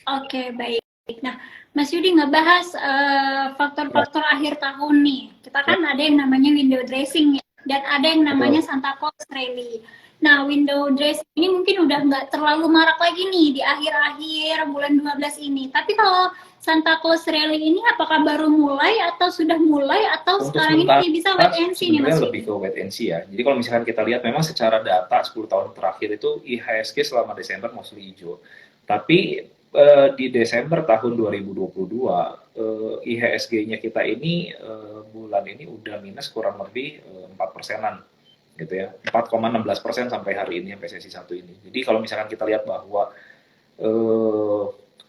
Oke, baik. Nah, Mas Yudi ngebahas Ya, faktor-faktor akhir tahun nih. Kita ya, kan ada yang namanya window dressing ya, dan ada yang namanya betul. Santa Claus Rally. Nah, window dressing ini mungkin udah nggak terlalu marak lagi nih di akhir-akhir bulan 12 ini. Tapi kalau Santa Claus Rally ini apakah baru mulai atau sudah mulai atau Untuk sekarang sementara ini bisa wait and see nih Mas sebenarnya lebih Yudi? ke wait and see ya. Jadi kalau misalkan kita lihat memang secara data 10 tahun terakhir itu IHSG selama Desember mostly hijau. Tapi di Desember tahun 2022 IHSG-nya kita ini bulan ini udah minus kurang lebih 4 persenan gitu ya, 4,16% sampai hari ini sampai sesi satu ini. Jadi kalau misalkan kita lihat bahwa eh,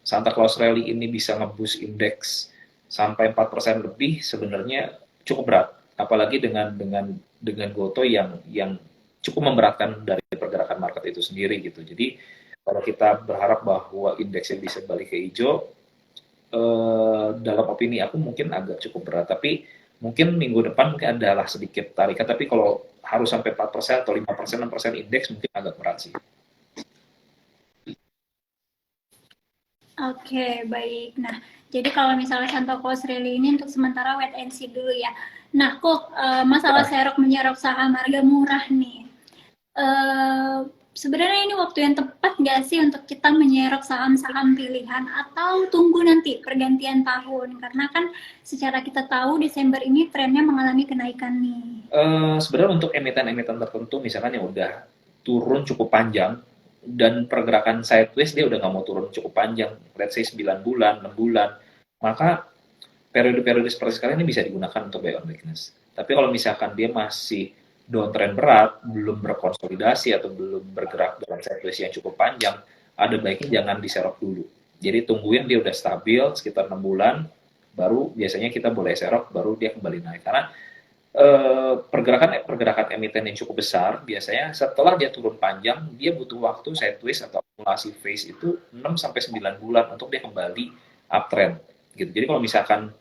Santa Claus Rally ini bisa ngeboost indeks sampai 4% lebih, sebenarnya cukup berat, apalagi dengan Goto yang cukup memberatkan dari pergerakan market itu sendiri gitu. Jadi kalau kita berharap bahwa indeksnya bisa balik ke hijau, dalam opini aku mungkin agak cukup berat, tapi mungkin minggu depan mungkin adalah sedikit tarikan, tapi kalau harus sampai 4% atau 5%, 6% indeks mungkin agak berat sih. Oke, baik. Nah, jadi kalau misalnya Santo Claus Rally ini untuk sementara wait and see dulu ya. Nah, kok masalah Ya, serok menyerok saham harga murah nih. Eh, Sebenarnya ini waktu yang tepat nggak sih untuk kita menyerok saham-saham pilihan atau tunggu nanti pergantian tahun? Karena kan secara kita tahu Desember ini trennya mengalami kenaikan nih. sebenarnya untuk emiten-emiten tertentu misalkan yang udah turun cukup panjang dan pergerakan sideways dia udah nggak mau turun cukup panjang, let's say 9 bulan, 6 bulan, maka periode-periode seperti sekarang ini bisa digunakan untuk buy on weakness. Tapi kalau misalkan dia masih downtrend berat, belum berkonsolidasi atau belum bergerak dalam sideways yang cukup panjang, ada baiknya jangan diserok dulu. Jadi tungguin dia udah stabil sekitar 6 bulan, baru biasanya kita boleh serok, baru dia kembali naik. Karena pergerakan pergerakan emiten yang cukup besar biasanya setelah dia turun panjang dia butuh waktu sideways atau akumulasi phase itu 6 sampai 9 bulan untuk dia kembali uptrend gitu. Jadi kalau misalkan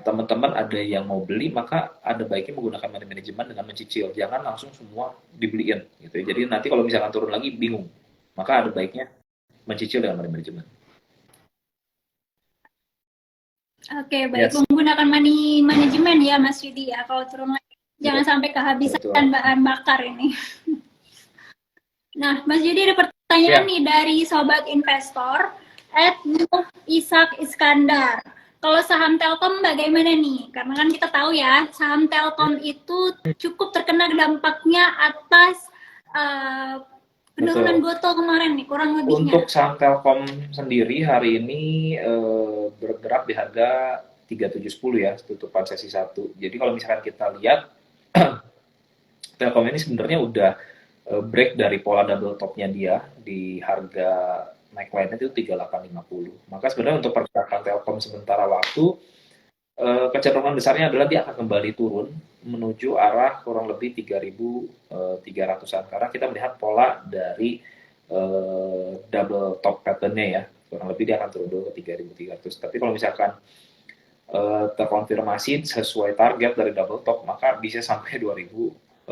teman-teman ada yang mau beli maka ada baiknya menggunakan money management dengan mencicil, jangan langsung semua dibeliin gitu ya. Jadi nanti kalau misalkan turun lagi bingung, maka ada baiknya mencicil dengan money management. Oke, baik. Yes, Menggunakan money manajemen ya, Mas Yudi ya. Kalau turun lagi, jangan betul, sampai kehabisan betul. bahan bakar ini. Nah, Mas Yudi ada pertanyaan Ya, nih dari sobat investor Ishak Iskandar. Kalau saham Telkom bagaimana nih? Karena kan kita tahu ya, saham Telkom itu cukup terkena dampaknya atas uh, penurunan betul. gotoh kemarin nih, kurang lebihnya. Untuk saham Telkom sendiri hari ini bergerak di harga 3710 ya, tutupan sesi satu. Jadi kalau misalkan kita lihat Telkom ini sebenarnya udah break dari pola double topnya dia di harga naik lainnya itu 3850. Maka sebenarnya untuk pergerakan Telkom sementara waktu kecenderungan besarnya adalah dia akan kembali turun menuju arah kurang lebih 3.300-an karena kita melihat pola dari double top pattern-nya ya, kurang lebih dia akan turun dulu ke 3.300. Tapi kalau misalkan terkonfirmasi sesuai target dari double top maka bisa sampai 2.900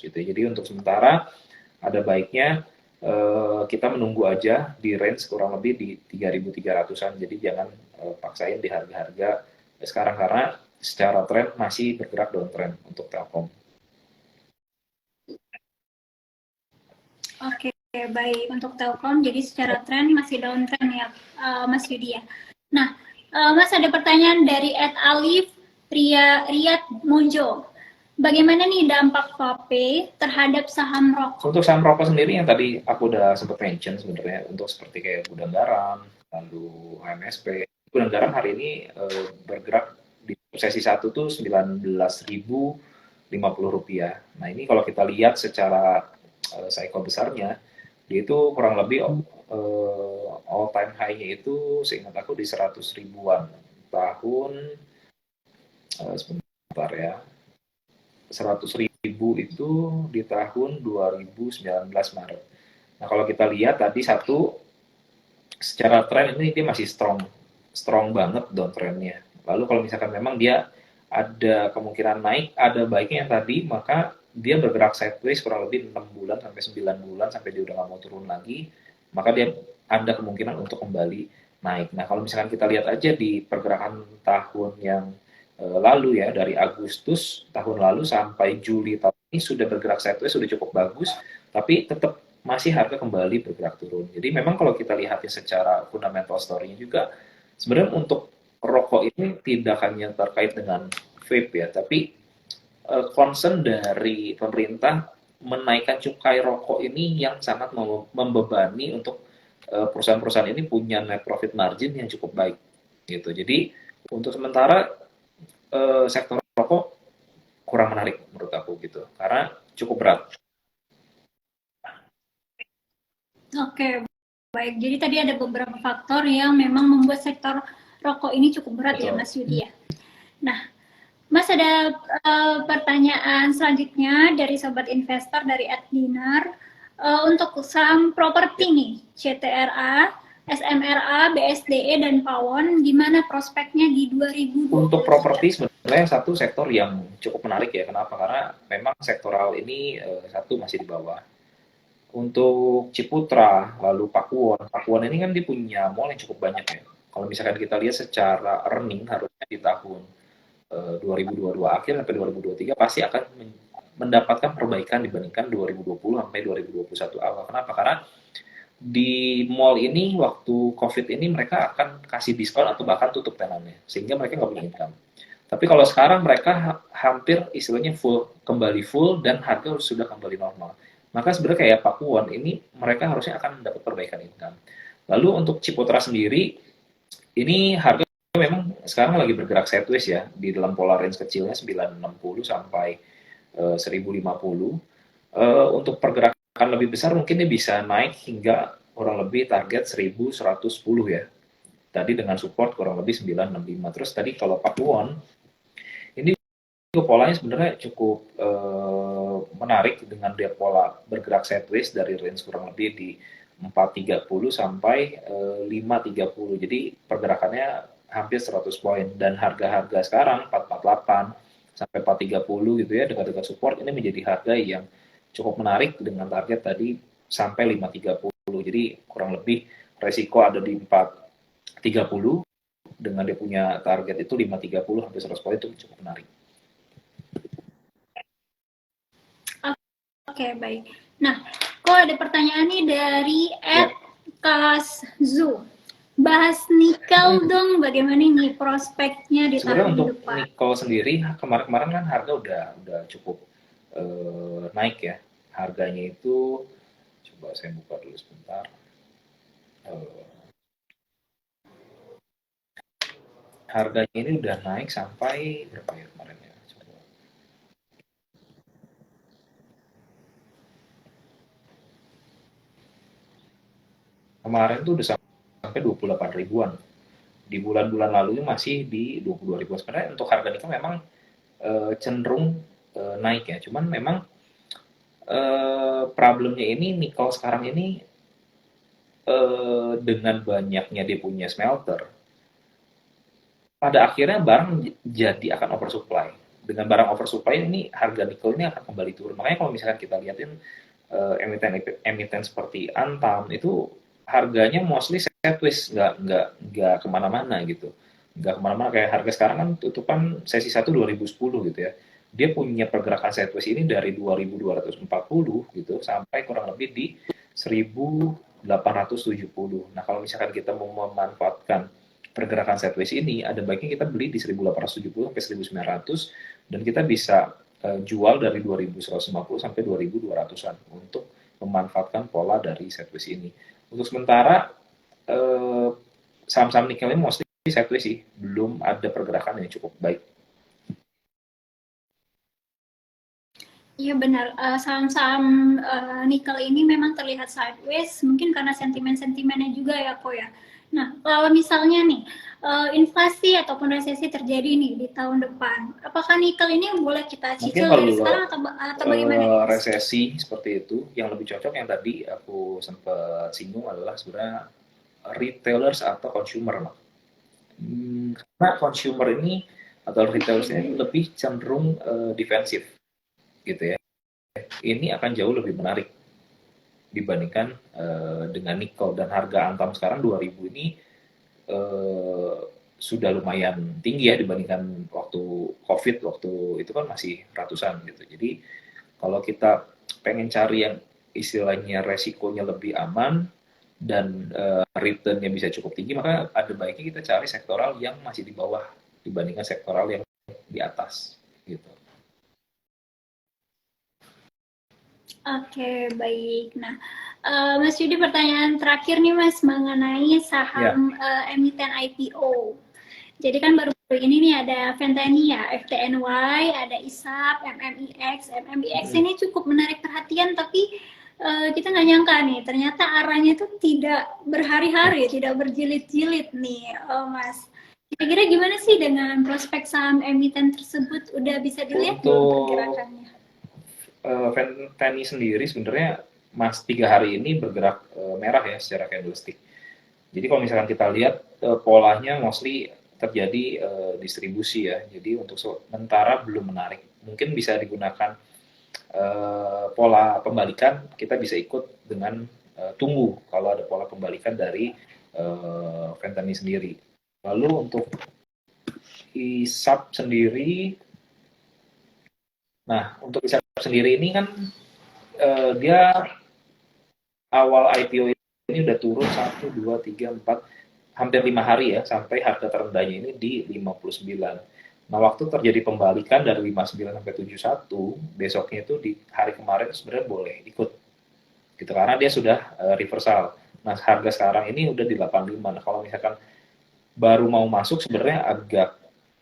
gitu ya. Jadi untuk sementara ada baiknya kita menunggu aja di range kurang lebih di 3.300-an. Jadi jangan paksain di harga-harga sekarang karena secara tren masih bergerak downtrend untuk Telkom. Oke, baik. Untuk Telkom, jadi secara tren masih downtrend ya, Mas Yudi ya. Nah, Mas ada pertanyaan dari Ed Alif Riyad Mojo. Bagaimana nih dampak vape terhadap saham rokok? Untuk saham rokok sendiri yang tadi aku udah sempat mention sebenarnya untuk seperti kayak gudang garam, lalu HMSP. Gudang garam hari ini bergerak di sesi satu tuh 19.050 rupiah. Nah ini kalau kita lihat secara cycle besarnya, dia itu kurang lebih all time high-nya itu seingat aku di 100 ribuan tahun sebentar ya, 100 ribu itu di tahun 2019 Maret. Nah kalau kita lihat tadi satu secara tren ini dia masih strong strong banget downtrendnya. Lalu kalau misalkan memang dia ada kemungkinan naik, ada baiknya yang tadi maka dia bergerak sideways kurang lebih 6 bulan sampai 9 bulan sampai dia udah nggak mau turun lagi, maka dia ada kemungkinan untuk kembali naik. Nah, kalau misalkan kita lihat aja di pergerakan tahun yang lalu ya, dari Agustus tahun lalu sampai Juli tahun ini sudah bergerak sideways, sudah cukup bagus, tapi tetap masih harga kembali bergerak turun. Jadi memang kalau kita lihatnya secara fundamental story-nya juga, sebenarnya untuk rokok ini tidak hanya terkait dengan vape ya, tapi concern dari pemerintah menaikkan cukai rokok ini yang sangat membebani untuk perusahaan-perusahaan ini punya net profit margin yang cukup baik gitu. Jadi untuk sementara sektor rokok kurang menarik menurut aku gitu karena cukup berat. Oke, baik. Jadi tadi ada beberapa faktor yang memang membuat sektor rokok ini cukup berat. Betul. Ya, Mas Yudi ya. Nah, Mas ada pertanyaan selanjutnya dari sobat investor dari @dinar untuk saham properti nih, CTRA, SMRA, BSDE dan Pawon, gimana prospeknya di 2023? Untuk properti sebenarnya satu sektor yang cukup menarik ya. Kenapa? Karena memang sektoral ini satu masih di bawah. Untuk Ciputra, lalu Pakuwon ini kan dia punya mall yang cukup banyak ya. Kalau misalkan kita lihat secara earning harusnya di tahun 2022 akhir sampai 2023 pasti akan mendapatkan perbaikan dibandingkan 2020 sampai 2021 awal. Kenapa? Karena di mall ini waktu COVID ini mereka akan kasih diskon atau bahkan tutup tenannya sehingga mereka nggak punya income. Tapi kalau sekarang mereka hampir istilahnya kembali full dan harga sudah kembali normal. Maka sebenarnya kayak Pakuwon ini mereka harusnya akan mendapat perbaikan income. Lalu untuk Ciputra sendiri ini harga memang sekarang lagi bergerak sideways ya di dalam pola range kecilnya 960 sampai 1050. Untuk pergerakan lebih besar mungkin dia bisa naik hingga kurang lebih target 1110 ya. Tadi dengan support kurang lebih 965. Terus tadi kalau Pakuwon ini polanya sebenarnya cukup menarik dengan dia pola bergerak sideways dari range kurang lebih di 430 sampai 530. Jadi pergerakannya hampir 100 poin dan harga-harga sekarang 448 sampai 430 gitu ya dekat-dekat support ini menjadi harga yang cukup menarik dengan target tadi sampai 530. Jadi kurang lebih resiko ada di 430 dengan dia punya target itu 530 sampai 100 poin itu cukup menarik. Oke, baik. Nah, kok ada pertanyaan nih dari @kaszu. Bahas nikel dong, bagaimana nih prospeknya di tahun depan? Sebenarnya untuk nikel sendiri kemarin-kemarin kan harga udah cukup naik ya. Harganya itu coba saya buka dulu sebentar. Harganya ini udah naik sampai berapa ya kemarin ya? Coba. Kemarin tuh udah sampai 28 ribuan. Di bulan-bulan lalu masih di 22 ribuan. Sebenarnya untuk harga nikel memang cenderung naik ya. Cuman memang problemnya ini nikel sekarang ini dengan banyaknya dia punya smelter, pada akhirnya barang jadi akan oversupply. Dengan barang oversupply ini harga nikel ini akan kembali turun. Makanya kalau misalkan kita lihatin emiten seperti Antam itu harganya mostly sideways, nggak kemana-mana gitu, nggak kemana-mana kayak harga sekarang kan tutupan sesi 1 2010 gitu ya. Dia punya pergerakan sideways ini dari 2240 gitu sampai kurang lebih di 1870. Nah kalau misalkan kita mau memanfaatkan pergerakan sideways ini, ada baiknya kita beli di 1870 sampai 1900 dan kita bisa jual dari 2150 sampai 2200-an untuk memanfaatkan pola dari sideways ini. Untuk sementara saham-saham nikel ini mostly sideways sih, belum ada pergerakan yang cukup baik. Iya benar, saham-saham nikel ini memang terlihat sideways, mungkin karena sentimen-sentimennya juga ya kok ya. Nah, kalau misalnya nih inflasi ataupun resesi terjadi nih di tahun depan, apakah nikel ini boleh kita cicil dari sekarang atau bagaimana? Resesi seperti itu, yang lebih cocok yang tadi aku sempat singgung adalah sebenarnya retailers atau consumer. Karena consumer ini atau retailers ini lebih cenderung defensif gitu ya. Ini akan jauh lebih menarik dibandingkan dengan nikel, dan harga Antam sekarang 2000 ini eh, sudah lumayan tinggi ya dibandingkan waktu COVID, waktu itu kan masih ratusan gitu. Jadi kalau kita pengen cari yang istilahnya resikonya lebih aman dan returnnya bisa cukup tinggi, maka ada baiknya kita cari sektoral yang masih di bawah dibandingkan sektoral yang di atas gitu. Oke, baik. Nah, Mas Yudi, pertanyaan terakhir nih Mas mengenai Ya. saham emiten IPO. Jadi kan baru-baru ini nih ada Ventani ya, FTNY, ada ISAP, MMIX. MMIX Hmm. ini cukup menarik perhatian, tapi kita nggak nyangka nih, ternyata arahnya itu tidak berhari-hari, tidak berjilid-jilid nih, Mas. Kira-kira gimana sih dengan prospek saham emiten tersebut? Udah bisa dilihat belum Untuk pergerakannya? Fanny sendiri sebenarnya Mas 3 hari ini bergerak merah ya secara candlestick. Jadi kalau misalkan kita lihat polanya mostly terjadi distribusi ya. Jadi untuk sementara belum menarik. Mungkin bisa digunakan pola pembalikan, kita bisa ikut dengan tunggu kalau ada pola pembalikan dari Ventani sendiri. Lalu untuk ISAP sendiri, nah untuk ISAP sendiri ini kan dia awal IPO ini udah turun 1, 2, 3, 4, hampir 5 hari ya, sampai harga terendahnya ini di 59. Nah, waktu terjadi pembalikan dari 59 sampai 71, besoknya itu di hari kemarin sebenarnya boleh ikut gitu, karena dia sudah reversal. Nah, harga sekarang ini udah di 85. Nah, kalau misalkan baru mau masuk sebenarnya agak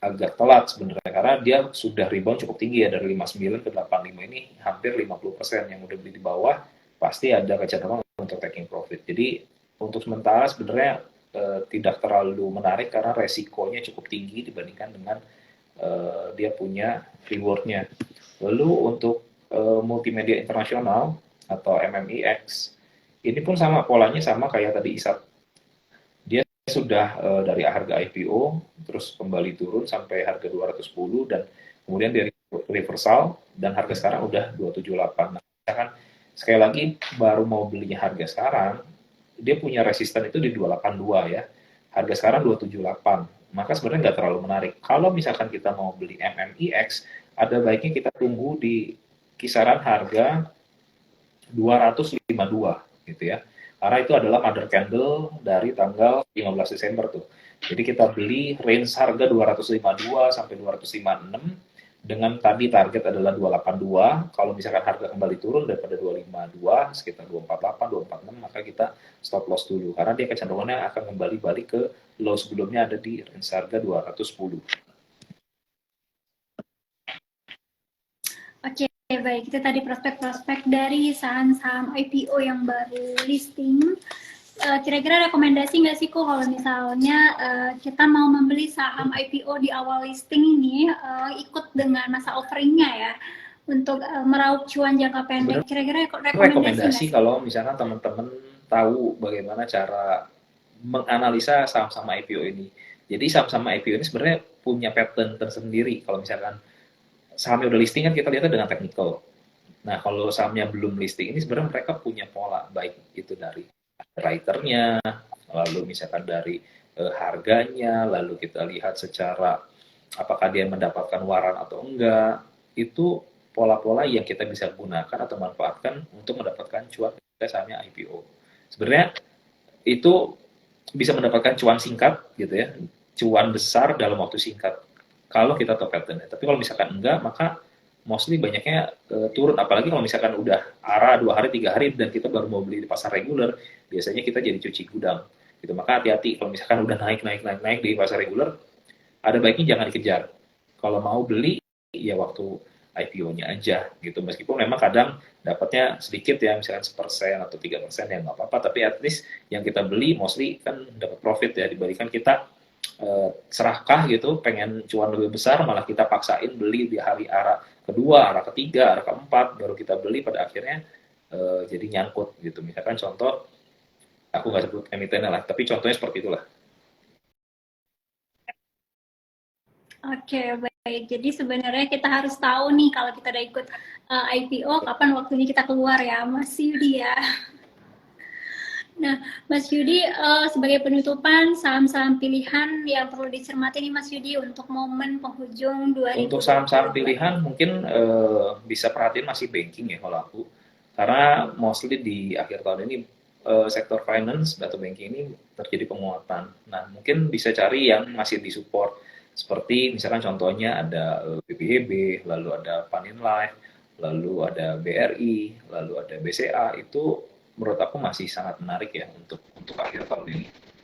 agak telat sebenarnya, karena dia sudah rebound cukup tinggi ya, dari 59 ke 85 ini hampir 50%. Yang udah beli di bawah pasti ada kecenderungan untuk taking profit. Jadi untuk sementara sebenarnya tidak terlalu menarik karena resikonya cukup tinggi dibandingkan dengan dia punya rewardnya. Lalu untuk multimedia internasional atau MMIX, ini pun sama polanya, sama kayak tadi ISAP. Dia sudah dari harga IPO terus kembali turun sampai harga 210, dan kemudian dari reversal dan harga sekarang udah 278. Nah, misalkan sekali lagi baru mau belinya harga sekarang, dia punya resisten itu di 282 ya. Harga sekarang 278. Maka sebenarnya nggak terlalu menarik. Kalau misalkan kita mau beli MMIX, ada baiknya kita tunggu di kisaran harga 252 gitu ya. Karena itu adalah mother candle dari tanggal 15 Desember tuh. Jadi kita beli range harga 252 sampai 256, dengan tadi target adalah 282. Kalau misalkan harga kembali turun daripada 252 sekitar 248, 246, maka kita stop loss dulu karena dia kecenderungannya akan kembali balik ke low sebelumnya ada di range harga 210. Oke, baik. Itu tadi prospek-prospek dari saham-saham IPO yang baru listing. Kira-kira rekomendasi nggak sih kok kalau misalnya kita mau membeli saham IPO di awal listing ini ikut dengan masa offeringnya ya untuk meraup cuan jangka pendek. Sebenarnya Kira-kira rekomendasi nggak rekomendasi sih? kalau misalkan teman-teman tahu bagaimana cara menganalisa saham-saham IPO ini. Jadi saham-saham IPO ini sebenarnya punya pattern tersendiri. Kalau misalkan sahamnya udah listing kan kita lihatnya dengan technical. Nah, kalau sahamnya belum listing ini sebenarnya mereka punya pola, baik itu dari writernya, lalu misalkan dari harganya, lalu kita lihat secara apakah dia mendapatkan waran atau enggak. Itu pola-pola yang kita bisa gunakan atau manfaatkan untuk mendapatkan cuan dari sahamnya IPO. Sebenarnya itu bisa mendapatkan cuan singkat gitu ya, cuan besar dalam waktu singkat kalau kita tahu patternnya. Tapi kalau misalkan enggak, maka mostly banyaknya turun. Apalagi kalau misalkan udah arah 2 hari 3 hari dan kita baru mau beli di pasar reguler, biasanya kita jadi cuci gudang gitu. Maka hati-hati kalau misalkan udah naik di pasar reguler, ada baiknya jangan dikejar. Kalau mau beli ya waktu IPO-nya aja gitu. Meskipun memang kadang dapatnya sedikit ya, misalkan 1% atau 3% ya nggak apa-apa. Tapi at least yang kita beli mostly kan dapat profit ya, dibandingkan kita serakah gitu, pengen cuan lebih besar, malah kita paksain beli di hari arah kedua, arah ketiga, arah keempat, baru kita beli pada akhirnya jadi nyangkut gitu. Misalkan contoh, aku nggak sebut emitennya lah, tapi contohnya seperti itulah. Oke, baik. Jadi sebenarnya kita harus tahu nih kalau kita udah ikut IPO, kapan waktunya kita keluar ya, Mas Yudi ya. Nah, Mas Yudi, sebagai penutupan, saham-saham pilihan yang perlu dicermati nih Mas Yudi untuk momen penghujung Untuk saham-saham 2022. pilihan mungkin bisa perhatiin masih banking ya kalau aku. Karena mostly di akhir tahun ini sektor finance atau banking ini terjadi penguatan. Nah, mungkin bisa cari yang masih disupport. Seperti misalkan contohnya ada BBHB, lalu ada Panin Life, lalu ada BRI, lalu ada BCA. Itu menurut aku masih sangat menarik ya untuk akhir tahun ini.